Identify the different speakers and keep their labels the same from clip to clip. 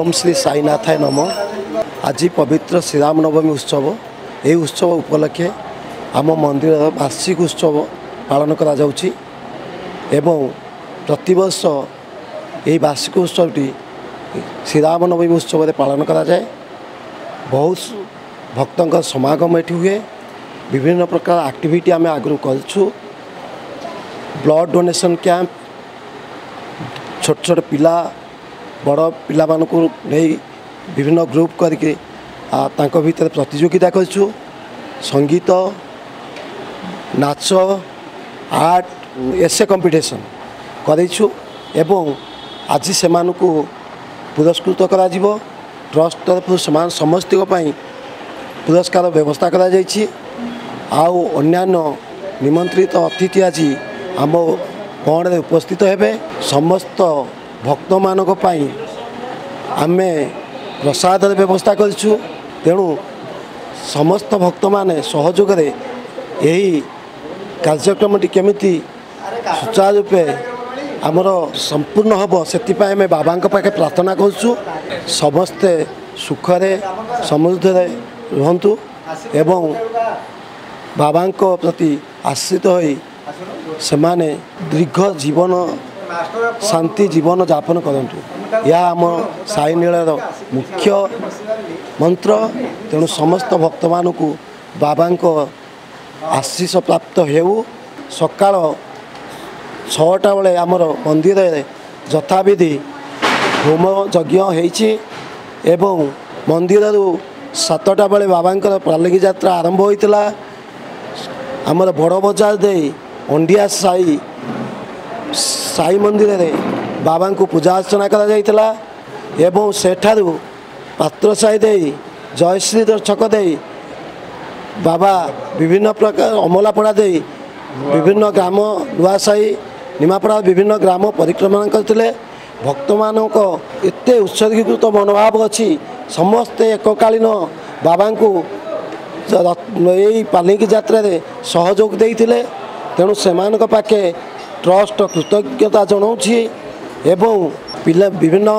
Speaker 1: ओम श्री साईनाथाय नमः। आज पवित्र श्रीराम नवमी उत्सव यही उत्सव उपलक्षे आम मंदिर वार्षिक उत्सव पालन करा जाउछि एवं प्रतिवर्ष यही वार्षिक उत्सवटी श्रीराम नवमी उत्सव पालन करा जाए। बहुत भक्तों समागम एठी हुए। विभिन्न प्रकार एक्टिविटी आम आगु करूँ। ब्लड डोनेशन कैंप, छोट छोट पिला बड़ पिला मानकु नहीं विभिन्न ग्रुप करके भीतर प्रतियोगिता करूँ। संगीत, नाच, आर्ट, एसे कंपटीशन करूँ एवं आज से पुरस्कृत करा जिवो। ट्रस्ट तरफ समस्त पुरस्कार व्यवस्था करा जायछि। आउ अन्यान्य निमंत्रित अतिथि आज आम गण में उपस्थित हेबे। समस्त भक्त मानक पई आमे प्रसाद व्यवस्था करूँ। तेणु समस्त भक्त माने सहयोग यही कार्यक्रमटी केमिति सुचारू रूपे आमर संपूर्ण हम से बाबा पाखे प्रार्थना करूँ। समस्ते सुखरे समृद्धि रुहंतु एवं बाबा प्रति आश्रित होई सेमाने दीर्घ जीवन शांति जीवन यापन करंतु। यह आम साई नीलार मुख्य मंत्र। तेणु समस्त भक्त मानकु बाबा आशीष प्राप्त हेउ। सकाळ 6टा बेले आमर मंदिर यथाविधि होम यज्ञ होइछि एवं मंदिर 7टा बेले बाबा पालकी यात्रा आरंभ होइतिला। आमर बड़ बजार दे अंडिया साई मंदिर रे बाबा को पूजा अर्चना करा जाइतिला एवं सेठारु पात्र साई दे जयश्री छक दे बाबा विभिन्न प्रकार अमलापड़ा दे विभिन्न ग्राम नुआसाई निमापड़ा विभिन्न ग्राम परिक्रमा करते। भक्त मानक एते उत्सर्गीकृत मनोभाव अच्छी। समस्ते एककालीन बाबा को यही पालकी यात्रा रे सहयोग देइथिले। तेणु सेमानक पाखे ट्रस्ट कृतज्ञता जनाऊँछि एवं पिला विभिन्न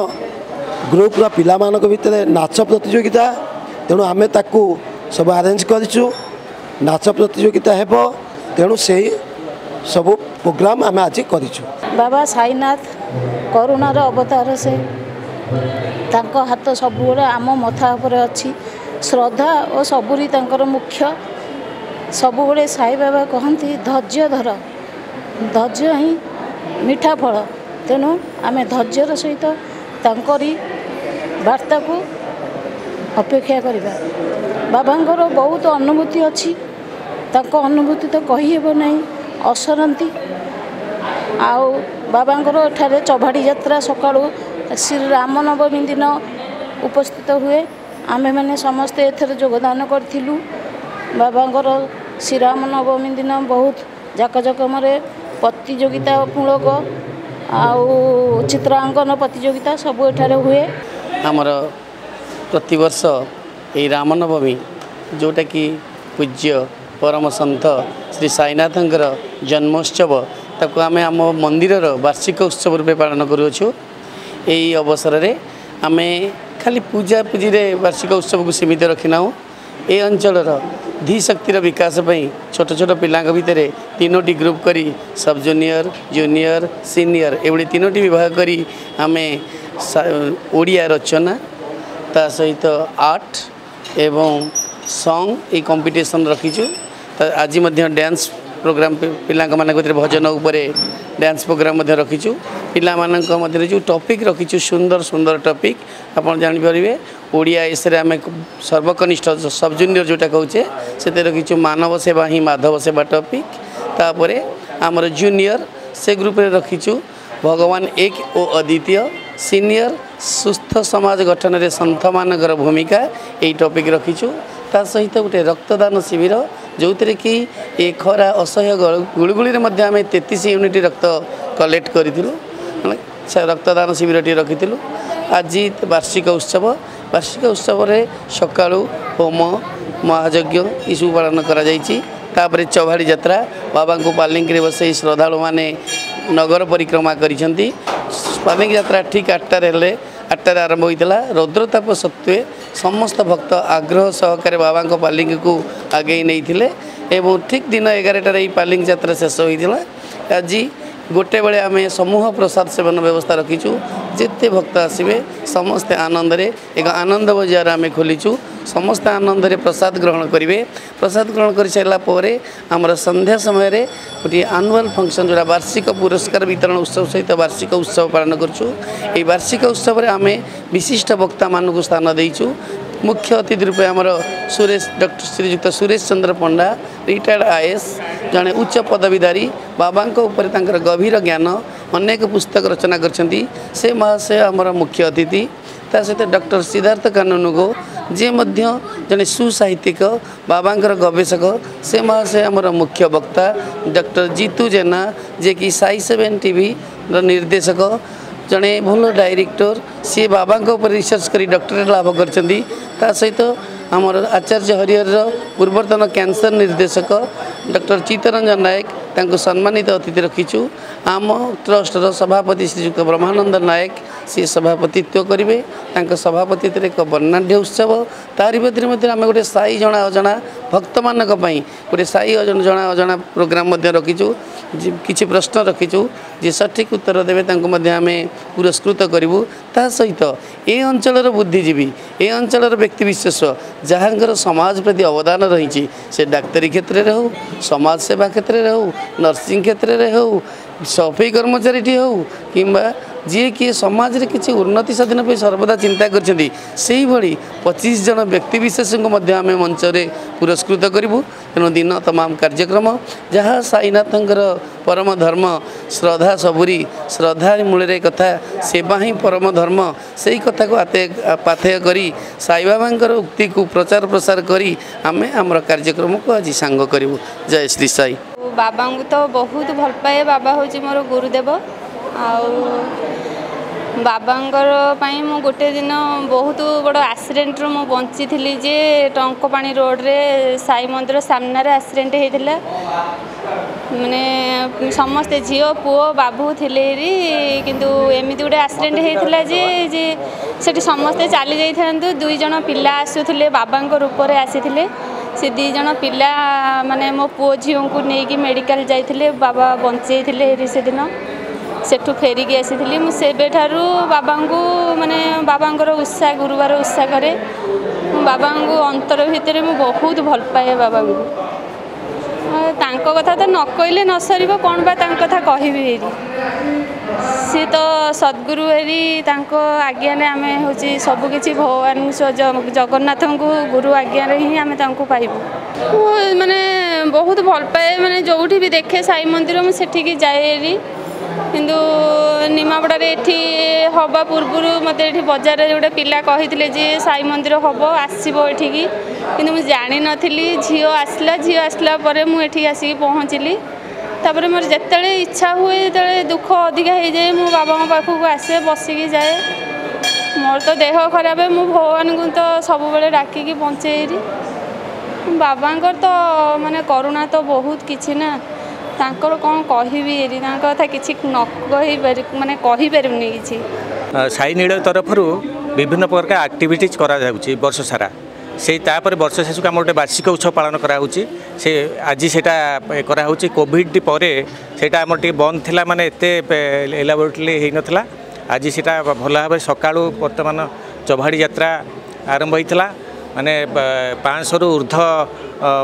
Speaker 1: ग्रुपर पिला मानक भितर नाच प्रतियोगिता। तेणु आमे ताकू सब अरेंज करिछु। नाच प्रतियोगिता हेबो। तेणु से सब प्रोग्राम आमे आज करिछु।
Speaker 2: बाबा साईनाथ करुणार अवतार से तांको हाथ सबुरे आम मथा उपर अछि। श्रद्धा और सबुरी तांकर मुख्य सबुरे साई बाबा कहती धैर्य धर, धैर्य ही मीठा फल। तेणु आमे धैर्यर सहित तांकरी वार्ता को अपेक्षा करिबा। बाबांकर बहुत अनुभूति अच्छी। तांको अनुभूति तो कही हेबो नहीं असरंती। आउ बाबांकर एठारे चौभाड़ी यात्रा सकाळु श्री राम नवमी दिन उपस्थित हुए। आमे माने समस्ते एथरे योगदान करथिलु। बाबांकर श्री राम नवमी दिन बहुत जाकजकमरे प्रतियोगिता मूलक आउ चित्रांकन प्रतियोगिता सब एठारे हुए।
Speaker 3: आमर प्रतिवर्ष ये रामनवमी जोटा कि पूज्य परम संत श्री साईनाथंकर जन्मोत्सव ताको आमे आम मंदिर वार्षिक उत्सव रूपे पालन करूँ। यही अवसर रे आमे खाली पूजा पूजी रे वार्षिक उत्सव को सीमित रखिना। ए अंचलर धी शक्तिर विकास पई छोट छोट पिलांग भितर 3टी ग्रुप करी सब जूनियर जूनियर सीनियर एवढी 3टी विभाग करी आमे ओडिया रचना ता सहित आर्ट एवं सॉन्ग ए कंपटीशन रखीचु। आज मध्य डांस प्रोग्राम पिलांग मानक भितर भजन उपरे डांस प्रोग्राम मध्य रखीचु। पिला मानक मध्य जो टॉपिक रखीचु सुंदर सुंदर टॉपिक आपण जानि परिबे। ओडिया इसरे आमे सर्वकनिष्ठ सब जूनियर जोटा कहूचे से रखीचु मानव सेवा ही माधव सेवा टॉपिक। तापरे आमर जूनियर से ग्रुप रे रखीचु भगवान एक ओ अद्वितीय। सीनियर सुस्थ समाज गठन रे संत मानकर भूमिका यही टॉपिक रखीचु। ता सहित गोटे रक्तदान शिविर जो थे कि ये खरा असह्य गुड़गुड़ी आम 33 यूनिट रक्त कलेक्ट करूँ। रक्तदान शिविर रखी। आज वार्षिक उत्सव रे सकाळु होम महायज्ञ यू पालन कर चौभाड़ी यात्रा बाबा को पालिंकी बसई श्रद्धालु माने नगर परिक्रमा करिसेंती। पालिंकी यात्रा ठीक 8टार 8टार आरंभ होता रौद्रताप सत्वे समस्त भक्त आग्रह सहकारे बाबा पालिंगी को आगे नहीं एवं ठीक दिन 11टार पालिंगी यात्रा शेष होता आज गोटे बेले आम समूह प्रसाद सेवन व्यवस्था रखीचु जिते भक्त आसवे समस्ते आनंद एक आनंद बजार आम खोलीचु समस्ते आनंद प्रसाद ग्रहण करेंगे प्रसाद ग्रहण कर सारापर आमर संध्या समय गोटे आनुआल फंक्शन जोड़ा वार्षिक पुरस्कार वितरण उत्सव सहित वार्षिक उत्सव पालन करूँ ये वार्षिक उत्सव आम विशिष्ट वक्ता मानक स्थान देचु मुख्य अतिथि रूपे आमर सुरेश डॉक्टर श्रीजुक्त सुरेश चंद्र पंडा रिटायर्ड आईएएस जड़े उच्च पदवीधारी बाबा उपर गभीर ज्ञान अनेक पुस्तक रचना करछंती से महाशय आमर मुख्य अतिथि ता सहित डॉक्टर सिद्धार्थ कानूनुगो जे मध्य जड़े सुसाहित्यिक बाबांकर गवेषक से महाशय आमर मुख्य वक्ता डॉक्टर जीतू जेना जे कि साई 7 टीवी निर्देशक जड़े भल डायरेक्टर सी बाबा रिसर्च कर डॉक्टरेट लाभ कर सहित आमर आचार्य हरिहर पूर्वतन कैंसर निर्देशक डॉक्टर चित्तरंजन नायक तांको सम्मानित अतिथि रखीचु आम ट्रस्टर सभापति श्रीजुक्त ब्रह्मानंद नायक सी सभापतित्व करेंगे सभापतित्व एक वर्णाढ़ उत्सव तारि मध्य आम गोटे साई जना अजना भक्त मानक गोटे साई जना अजना प्रोग्राम रखीचु किसी प्रश्न रखीचु जे सठिक उत्तर देवे आम पुरस्कृत करूँ ता सहित ए अंचल बुद्धिजीवी ए अंचल व्यक्तिविशेष जहाँकर समाज प्रति अवदान रही से डाक्तरी क्षेत्र में हो समाज सेवा क्षेत्र में हो नर्सिंग क्षेत्र में हो सफाई कर्मचारी हो कि जी किए समाज रे किसी उन्नति साधन पर सर्वदा चिंता करछंती सेही भली 25 जन व्यक्तिविशेष को मध्य आम मंच रे पुरस्कृत करूँ तेणु दिन तमाम कार्यक्रम जहाँ साईनाथंकर परम धर्म श्रद्धा सबुरी श्रद्धा मूल कथा सेवा ही परम धर्म से कथा को पाथेय करी साई बाबांकर उक्ति को प्रचार प्रसार करी आमे आमर कार्यक्रम को आज सांग करूँ। जय श्री साई।
Speaker 4: बाबा को तो बहुत भल पाए बाबा हूँ मोर गुरुदेव बाबांकर पाई मु गोटे दिन बहुत बड़ एक्सीडेंट रो मु बंची थी जे टंकपाणी रोड रे साई मंदिर सामने एक्सीडेंट होता माने समस्ते झील पुओ बाबू थिले किंतु एमती गोटे एक्सीडेंट होता जे सेठी समस्ते चली जाइथांतु 2 जन पिला आसुथिले बाबांक रूप रे आसीथिले से 2 जन पिला माने मो पुओ झील को लेकिन मेडिकल जाइथिले बाबा बंचेइथिले से दिन सेठू फेरिकी आसी मुझे बाबा को माने बाबांकर उत्साह गुरुवार उत्साह करे बाबा को अंतर भितर मुझे बहुत भल पाए बाबा को कथा तो न कहले न सर कौन बा कथा कहबी सी तो सद्गुरु हेरी आज्ञा ने आम हूँ सबकि भगवान जगन्नाथ को गुरु आज्ञा ही आम पाइबू माने बहुत भल पाए माने जो भी देखे साई मंदिर मुझे जाए किंतु निमापड़े ये हवा पूर्वर मत बजार गोटे पिला कही जे साई मंदिर हम आसो ये कि मुझे जानी नी झील आसला मुझे आसिक पहुँचली तापर मोर जिते इच्छा हुए जो दुख अधिका हो जाए मो बाबा पाखक आसे बसिकी जाए मोर तो देह खराब है मु भगवान को तो सब बेले डाकिकी बंचेरी बाबांकर तो माने करुणा तो बहुत किछि ना तांकर कौन कहबी कथा किसी न माने कहीपरनी कि
Speaker 5: साई नीड़ तरफ विभिन्न प्रकार एक्टिविटीज करा वर्ष सारा से तापर वर्ष शेष को आम गोटे वार्षिक उत्सव पालन कराऊँगी से आज से कराऊँगी कोविड पर सेटा आम टे बंद थिला माने एते एलाबोरेटली हो नाला आज से भल भाव सका बर्तमान चौभाड़ी यात्रा आरंभ होता माने 500 रु ऊर्ध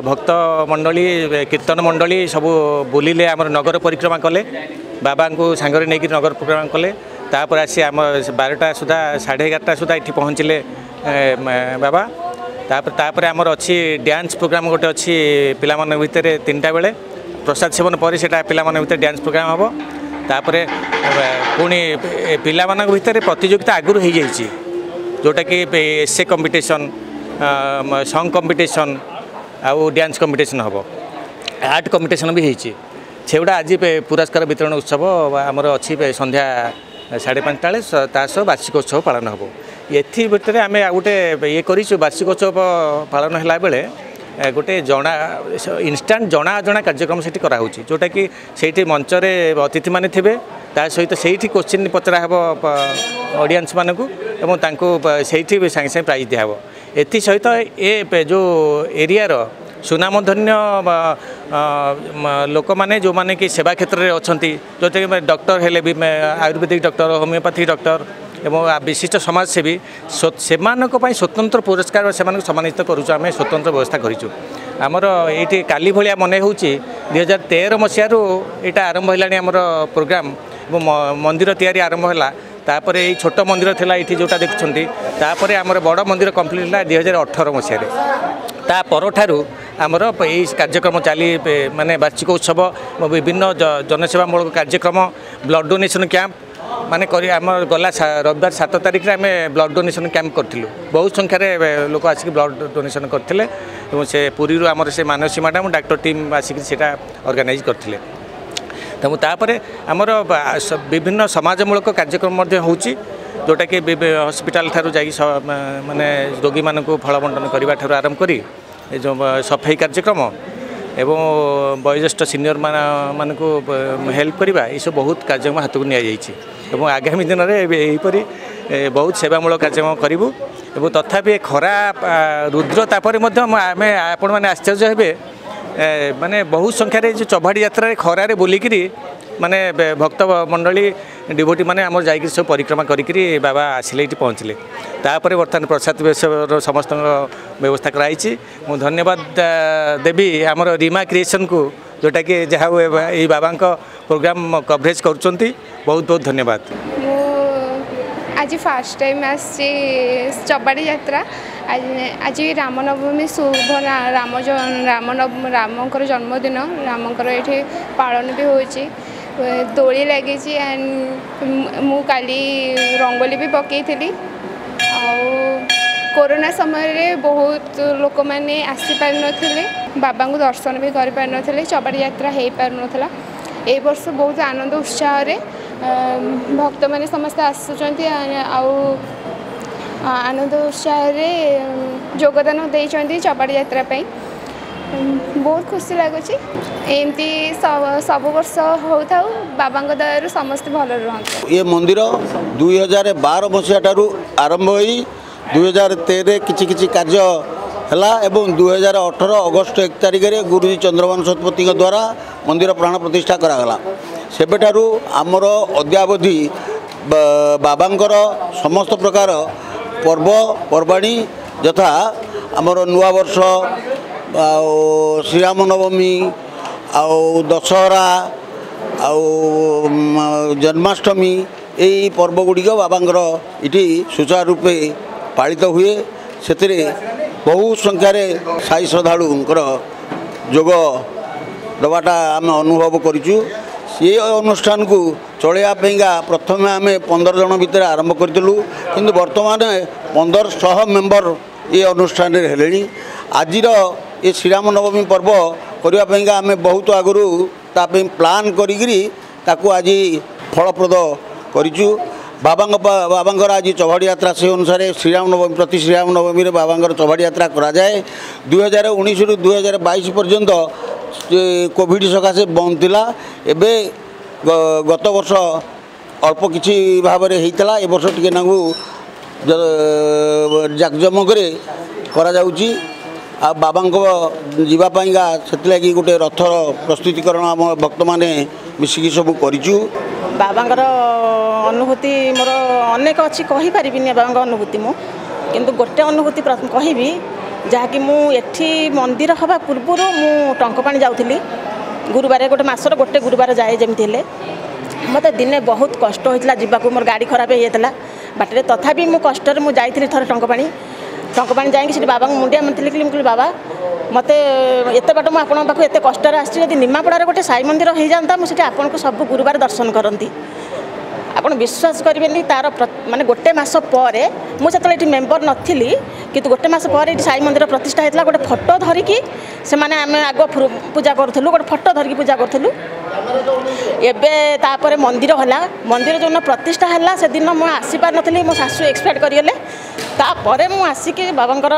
Speaker 5: भक्त मंडली कीर्तन मंडली सब बुलिले आम नगर परिक्रमा कले बाबा को सांगरे नहीं नगर परिक्रमा कले तापर आसी आम 12टा सुधा 11:30 सुधा ये पहुँचले बाबा तापर आमर अच्छी डांस प्रोग्राम गोटे अच्छी पिला भितर 3टा बेले प्रसाद सेवन पर पिला भितर डांस प्रोग्राम हम तापर पुणी पिला भितर प्रतियोगिता आगुरी हो जाइए जोटा कि एसे कंपटीशन सॉन्ग कंपटीशन आउ डांस कंपटीशन हम आर्ट कंपटीशन भी होती सेगुड़ा आज पुरस्कार वितरण उत्सव आमर अच्छी संध्या 5:30 वार्षिक उत्सव पालन हम ये भितर आम गोटे ये करूँ वार्षिक उत्सव पालन है बेले गोटे जना इनस्टांट जना अजना कार्यक्रम से कराऊँगी जोटा कि से मंचरे अतिथि माने थे ତା ସହିତ ସେଇଠି କୋଶ୍ଚିନ୍ ପଚରା ହେବ ଅଡ଼ିଏନ୍ସ ମାନଙ୍କୁ ଏବଂ ତାଙ୍କୁ ସେଇଠି ସାଙ୍ଗେ ସାଙ୍ଗେ ପ୍ରାଇଜ୍ ଦିଆହେବ। ଏଥିସହିତ ଏ ଯେଉଁ ଏରିଆର ସୁନାମଧନ୍ୟ ଲୋକମାନେ ଯେଉଁମାନେ କି ସେବା କ୍ଷେତ୍ରରେ ଅଛନ୍ତି, ଯେଉଁଥିରେ ଡକ୍ଟର ହେଲେ ବି ଆୟୁର୍ବେଦିକ ଡକ୍ଟର, ହୋମିଓପାଥି ଡକ୍ଟର ଏବଂ ବିଶିଷ୍ଟ ସମାଜସେବୀ, ସେମାନଙ୍କ ପାଇଁ ସ୍ୱତନ୍ତ୍ର ପୁରସ୍କାର ସେମାନଙ୍କୁ ସମ୍ମାନିତ କରୁଛୁ। ଆମେ ସ୍ୱତନ୍ତ୍ର ବ୍ୟବସ୍ଥା କରିଛୁ। ଆମର ଏଇଠି କାଲି ଭଳିଆ ମନେ ହେଉଛି 2013 ମସିହାରୁ ଏଇଟା ଆରମ୍ଭ ହେଲାଣି ଆମର ପ୍ରୋଗ୍ରାମ ଏବଂ ମନ୍ଦିର ତିଆରି ଆରମ୍ଭ ହେଲା। ତାପରେ ଏଇ ଛୋଟ ମନ୍ଦିର ଥିଲା ଏଇଠି ଯେଉଁଟା ଦେଖୁଛନ୍ତି, ତାପରେ ଆମର ବଡ଼ ମନ୍ଦିର କମ୍ପ୍ଲିଟ୍ ହେଲା 2018 ମସିହାରେ। ତା ପରଠାରୁ ଆମର ଏଇ କାର୍ଯ୍ୟକ୍ରମ ଚାଲି ମାନେ ବାର୍ଷିକ ଉତ୍ସବ, ବିଭିନ୍ନ ଜନସେବାମୂଳକ କାର୍ଯ୍ୟକ୍ରମ, ବ୍ଲଡ଼ ଡୋନେସନ୍ କ୍ୟାମ୍ପ ମାନେ କରି ଆମର ଗଲା ରବିବାର 7 ତାରିଖରେ ଆମେ ବ୍ଲଡ଼ ଡୋନେସନ୍ କ୍ୟାମ୍ପ କରିଥିଲୁ। ବହୁତ ସଂଖ୍ୟାରେ ଲୋକ ଆସିକି ବ୍ଲଡ଼ ଡୋନେସନ୍ କରିଥିଲେ ଏବଂ ସେ ପୁରୀରୁ ଆମର ସେ ମାନସୀ ମ୍ୟାଡ଼ାମ୍ ଡାକ୍ତର ଟିମ୍ ଆସିକି ସେଇଟା ଅର୍ଗାନାଇଜ୍ କରିଥିଲେ। ତେଣୁ ତାପରେ ଆମର ବିଭିନ୍ନ ସମାଜମୂଳକ କାର୍ଯ୍ୟକ୍ରମ ମଧ୍ୟ ହେଉଛି, ଯେଉଁଟାକି ହସ୍ପିଟାଲ ଠାରୁ ଯାଇକି ମାନେ ରୋଗୀମାନଙ୍କୁ ଫଳ ବଣ୍ଟନ କରିବା ଠାରୁ ଆରମ୍ଭ କରି ଏ ଯେଉଁ ସଫେଇ କାର୍ଯ୍ୟକ୍ରମ ଏବଂ ବয়োଜ୍ୟେଷ୍ଠ ସିନିୟର ମାନଙ୍କୁ ହେଲ୍ପ କରିବା, ଏସବୁ ବହୁତ କାର୍ଯ୍ୟକ୍ରମ ହାତକୁ ନିଆଯାଇଛି ଏବଂ ଆଗାମୀ ଦିନରେ ଏହିପରି ବହୁତ ସେବାମୂଳକ କାର୍ଯ୍ୟକ୍ରମ କରିବୁ। ଏବଂ ତଥାପି ଖରା ରୁଦ୍ର ତାପରେ ମଧ୍ୟ ଆମେ ଆପଣମାନେ ଆଶ୍ଚର୍ଯ୍ୟ ହେବେ, ମାନେ ବହୁତ ସଂଖ୍ୟାରେ ଯେଉଁ ଚଭାଡ଼ି ଯାତ୍ରାରେ ଖରାରେ ବୁଲିକିରି ମାନେ ଭକ୍ତ ମଣ୍ଡଳୀ ଡିଭୋଟି ମାନେ ଆମର ଯାଇକି ସବୁ ପରିକ୍ରମା କରିକିରି ବାବା ଆସିଲେ ଏଇଠି ପହଞ୍ଚିଲେ। ତାପରେ ବର୍ତ୍ତମାନ ପ୍ରସାଦ ବେଶର ସମସ୍ତଙ୍କ ବ୍ୟବସ୍ଥା କରାଯାଇଛି। ମୁଁ ଧନ୍ୟବାଦ ଦେବି ଆମର ରିମା କ୍ରିଏସନକୁ, ଯେଉଁଟାକି ଯାହା ଏଇ ବାବାଙ୍କ ପ୍ରୋଗ୍ରାମ କଭରେଜ କରୁଛନ୍ତି। ବହୁତ ବହୁତ ଧନ୍ୟବାଦ।
Speaker 6: ମୁଁ ଆଜି ଫାର୍ଷ୍ଟ ଟାଇମ୍ ଆସିଛି ଚବାଡ଼ି ଯାତ୍ରା। ଆଜି ରାମନବମୀ ଶୁଭ ରାମଙ୍କର ଜନ୍ମଦିନ, ରାମଙ୍କର ଏଠି ପାଳନ ବି ହେଉଛି, ଦୋଳି ଲାଗିଛି। ମୁଁ କାଲି ରଙ୍ଗୋଲି ବି ପକେଇଥିଲି। ଆଉ କୋରୋନା ସମୟରେ ବହୁତ ଲୋକମାନେ ଆସିପାରିନଥିଲେ, ବାବାଙ୍କୁ ଦର୍ଶନ ବି କରିପାରିନଥିଲେ, ଚବାଡ଼ି ଯାତ୍ରା ହେଇପାରୁନଥିଲା। ଏଇ ବର୍ଷ ବହୁତ ଆନନ୍ଦ ଉତ୍ସାହରେ ଭକ୍ତମାନେ ସମସ୍ତେ ଆସୁଛନ୍ତି ଆଉ ଆନନ୍ଦ ଉତ୍ସାହରେ ଯୋଗଦାନ ଦେଇଛନ୍ତି ଚବାଡ଼ି ଯାତ୍ରା ପାଇଁ। ବହୁତ ଖୁସି ଲାଗୁଛି। ଏମିତି ସବୁ ବର୍ଷ ହେଉଥାଉ, ବାବାଙ୍କ ଦୟାରୁ ସମସ୍ତେ ଭଲରେ ରୁହନ୍ତୁ।
Speaker 7: ଏ ମନ୍ଦିର 2012 ମସିହା ଠାରୁ ଆରମ୍ଭ ହୋଇ 2013 କିଛି କାର୍ଯ୍ୟ ହେଲା ଏବଂ 2018 ଅଗଷ୍ଟ 1 ତାରିଖରେ ଗୁରୁଜୀ ଚନ୍ଦ୍ରଭାନୁ ଶତପଥୀଙ୍କ ଦ୍ୱାରା ମନ୍ଦିର ପ୍ରାଣ ପ୍ରତିଷ୍ଠା କରାଗଲା। ସେବେଠାରୁ ଆମର ଅଦ୍ୟାବଧି ବାବାଙ୍କର ସମସ୍ତ ପ୍ରକାର ପର୍ବପର୍ବାଣୀ ଯଥା ଆମର ନୂଆବର୍ଷ ଆଉ ଶ୍ରୀରାମ ନବମୀ ଆଉ ଦଶହରା ଆଉ ଜନ୍ମାଷ୍ଟମୀ, ଏହି ପର୍ବଗୁଡ଼ିକ ବାବାଙ୍କର ଏଠି ସୁଚାରୁ ରୂପେ ପାଳିତ ହୁଏ। ସେଥିରେ ବହୁ ସଂଖ୍ୟାରେ ସାଇ ଶ୍ରଦ୍ଧାଳୁଙ୍କର ଯୋଗ ଦେବାଟା ଆମେ ଅନୁଭବ କରିଛୁ। ସେ ଅନୁଷ୍ଠାନକୁ ଚଳାଇବା ପାଇଁକା ପ୍ରଥମେ ଆମେ 15 ଜଣ ଭିତରେ ଆରମ୍ଭ କରିଥିଲୁ, କିନ୍ତୁ ବର୍ତ୍ତମାନ 1500 ମେମ୍ବର ଏ ଅନୁଷ୍ଠାନରେ ହେଲେଣି। ଆଜିର ଏ ଶ୍ରୀରାମ ନବମୀ ପର୍ବ କରିବା ପାଇଁକା ଆମେ ବହୁତ ଆଗରୁ ତା ପାଇଁ ପ୍ଲାନ୍ କରିକିରି ତାକୁ ଆଜି ଫଳପ୍ରଦ କରିଛୁ। ବାବାଙ୍କର ଆଜି ଚବାଡ଼ି ଯାତ୍ରା ସେ ଅନୁସାରେ ଶ୍ରୀରାମ ନବମୀ ପ୍ରତି ଶ୍ରୀରାମ ନବମୀରେ ବାବାଙ୍କର ଚବାଡ଼ି ଯାତ୍ରା କରାଯାଏ। 2019ରୁ 2022 ପର୍ଯ୍ୟନ୍ତ କୋଭିଡ଼ ସକାଶେ ବନ୍ଦ ଥିଲା। ଏବେ ଗତ ବର୍ଷ ଅଳ୍ପ କିଛି ଭାବରେ ହେଇଥିଲା, ଏ ବର୍ଷ ଟିକେ ନାଙ୍କୁ ଜାକଜମକରେ କରାଯାଉଛି। ଆଉ ବାବାଙ୍କ ଯିବା ପାଇଁକା ସେଥିଲାଗି ଗୋଟେ ରଥର ପ୍ରସ୍ତୁତିକରଣ ଆମ ଭକ୍ତମାନେ ମିଶିକି ସବୁ କରିଛୁ।
Speaker 8: ବାବାଙ୍କର ଅନୁଭୂତି ମୋର ଅନେକ ଅଛି, କହିପାରିବିନି ବାବାଙ୍କ ଅନୁଭୂତି ମୁଁ, କିନ୍ତୁ ଗୋଟେ ଅନୁଭୂତି କହିବି, ଯାହାକି ମୁଁ ଏଠି ମନ୍ଦିର ହେବା ପୂର୍ବରୁ ମୁଁ ଟଙ୍କପାଣି ଯାଉଥିଲି ଗୁରୁବାର, ଗୋଟେ ମାସର ଗୋଟେ ଗୁରୁବାର ଯାଏ ଯେମିତି ହେଲେ। ମୋତେ ଦିନେ ବହୁତ କଷ୍ଟ ହୋଇଥିଲା ଯିବାକୁ, ମୋର ଗାଡ଼ି ଖରାପ ହେଇଯାଇଥିଲା ବାଟରେ, ତଥାପି ମୁଁ କଷ୍ଟରେ ମୁଁ ଯାଇଥିଲି ଥରେ ଟଙ୍କପାଣି ଯାଇକି ସେଠି ବାବାଙ୍କୁ ମୁଣ୍ଡିଆ ମାରିଥିଲି। ମୁଁ କହିଲି ବାବା ମୋତେ ଏତେ ବାଟ ମୁଁ ଆପଣଙ୍କ ପାଖକୁ ଏତେ କଷ୍ଟରେ ଆସିଛି, ଯଦି ନିମାପଡ଼ାରେ ଗୋଟେ ସାଇ ମନ୍ଦିର ହେଇଯାନ୍ତା ମୁଁ ସେଠି ଆପଣଙ୍କୁ ସବୁ ଗୁରୁବାର ଦର୍ଶନ କରନ୍ତି। ଆପଣ ବିଶ୍ୱାସ କରିବେନି, ତାର ମାନେ ଗୋଟେ ମାସ ପରେ, ମୁଁ ସେତେବେଳେ ଏଠି ମେମ୍ବର ନଥିଲି, କିନ୍ତୁ ଗୋଟେ ମାସ ପରେ ଏଠି ସାଇ ମନ୍ଦିର ପ୍ରତିଷ୍ଠା ହେଇଥିଲା। ଗୋଟେ ଫଟୋ ଧରିକି ସେମାନେ ଆମେ ଆଗ ପୂଜା କରୁଥିଲୁ, ଗୋଟେ ଫଟୋ ଧରିକି ପୂଜା କରୁଥିଲୁ। ଏବେ ତାପରେ ମନ୍ଦିର ହେଲା, ମନ୍ଦିର ଯେଉଁଦିନ ପ୍ରତିଷ୍ଠା ହେଲା ସେଦିନ ମୁଁ ଆସିପାରିନଥିଲି, ମୋ ଶାଶୁ ଏକ୍ସପାୟାର୍ଡ କରିଗଲେ। ତାପରେ ମୁଁ ଆସିକି ବାବାଙ୍କର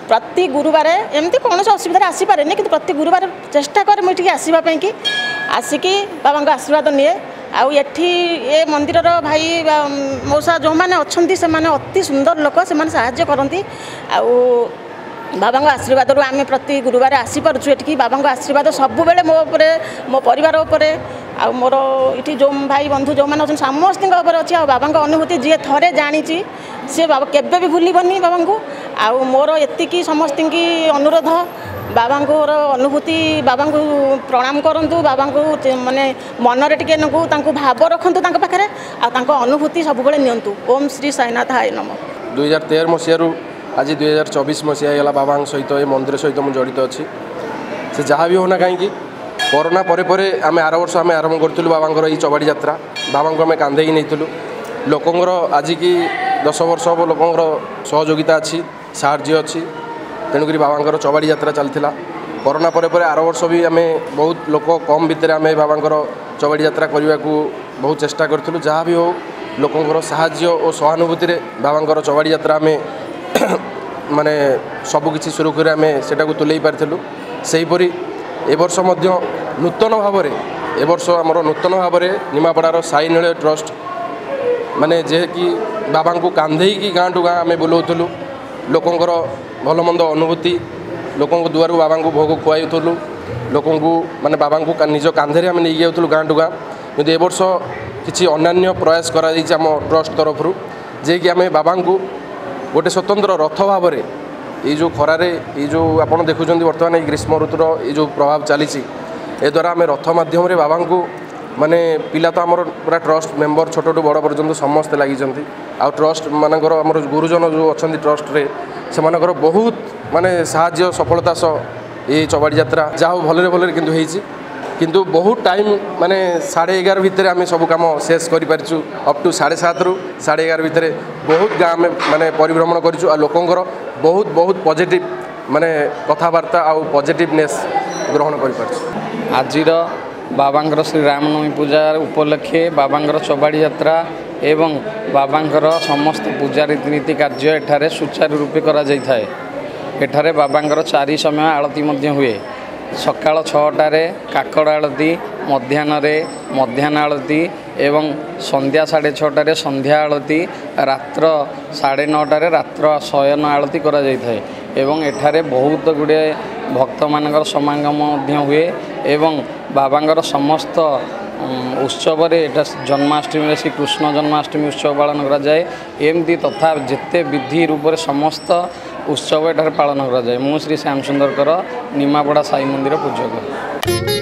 Speaker 8: ପ୍ରତି ଗୁରୁବାର, ଏମିତି କୌଣସି ଅସୁବିଧାରେ ଆସିପାରେନି, କିନ୍ତୁ ପ୍ରତି ଗୁରୁବାର ଚେଷ୍ଟା କରେ ମୁଁ ଏଠିକି ଆସିବା ପାଇଁକି, ଆସିକି ବାବାଙ୍କ ଆଶୀର୍ବାଦ ନିଏ। आउ एठी ए मंदिर भाई मौसा जो मैंने अच्छा से अति सुंदर लोक से साहाय्य करती आउ बाबा आशीर्वाद आम प्रति गुरुवार आसीपरु एटिकी बाबा आशीर्वाद सब बेले मो परिवार उपरे आ मोर ये जो भाई बंधु जो मैंने अच्छा समस्त अच्छी आ बाबा अनुभूति जी थे जानी सी बाबा केवे भी भूलबनी बाबा को आउ मोर एति समस्त की अनुरोध बाबा अनुभूति बाबा को प्रणाम करूँ बाबा को माने मनरे टिके भाव रखु पाखे अनुभूति सब नि ओम श्री साईनाथ हाय नम
Speaker 9: 2013 मसीह आज 2024 मसीहा बाबा सहित ये मंदिर सहित मुझे जड़ित अच्छी से जहाँ भी होना कहीं कोरोना परे आम आर वर्ष आम आरंभ करूँ बाबा ये चबाड़ी यात्रा बाबा को आम कांधे नहीं लोकंर आज की 10 वर्ष हम लोकंर सहयोगिता अच्छी साहाଯ୍य अच्छी तेणुक बाबा चबाड़ी यात्रा चलता कोरोना परे आर वर्ष भी आम बहुत लोक कम भितर आम बाबा चबाड़ी यात्रा करने को बहुत चेष्टा करूँ जहाँ भी हो लोकंर साहाଯ୍य और सहानुभूति बाबा चबाड़ी यात्रा आम माने सबकि सुरखुरी आम से तुले पार्लु से हीपरी ए वर्ष नूतन भाव ए वर्ष आमर नूतन भाव निमापड़ार साई नीलय ट्रस्ट माने जे कि बाबा को कांधे की गाँ टू गाँ आम बुलाऊलु लोकंर भल मंद अनुभूति लोकों दुआर बाबा को भोग खुआईलु लोकों को माने बाबा को निज कांधे आम नहीं जाऊँ गाँ टू गाँ कि ए वर्ष किसी अन्य प्रयास कर ट्रस्ट तरफ जे कि आम बाबा को गोटे स्वतंत्र रथ भाव ये जो खरारे ये जो आपड़ देखुं बर्तमान ग्रीष्म ऋतुर ये जो प्रभाव चली ए द्वारा आम रथ मध्यम बाबा को माने पिला तो आमर पूरा ट्रस्ट मेंबर छोट टू बड़ पर्यंत समस्ते लगी आ ट्रस्ट मानकर आमर गुरुजन जो अच्छा ट्रस्ट रे से मानकर बहुत माने साहाय्य सफलता सह ये चबाड़ी यात्रा जहाँ भलरे भलरे किंतु बहुत टाइम माने 11:30 भितर आम सब कम शेष कर अप टू 7:30 रु 11:30 भितर बहुत गाँ में माने परिभ्रमण करूँ लोकंर बहुत बहुत पॉजिटिव माने कथबार्ता आउ पॉजिटिवनेस ग्रहण कर
Speaker 10: आज बाबांकर श्री रामनवमी पूजा उपलक्षे बाबांकर चबाड़ी यात्रा एवं बाबांकर समस्त पूजा रीतिनीति कार्य एठारे सुचारू रूपे करा जाय थाए। एठारे बाबांकर 4 समय आरती मध्य हुए सकाळ 6टारे काकड़ आरती मध्याह्न आरती एवं संध्या 6:30 संध्या आरती रात्र 9:30 रात्र शयन आरती करा जाय थाए एवं एठारे बहुत गुड़े भक्त मानकर समागम हुए एवं बाबांकर समस्त उत्सव जन्माष्टमी श्री कृष्ण जन्माष्टमी उत्सव पालन करा जाए एमती तथा जिते विधि रूप से समस्त उत्सव एठारे पालन करा जाए। मु श्री श्याम सुंदरकर निमापड़ा साई मंदिर पूजक।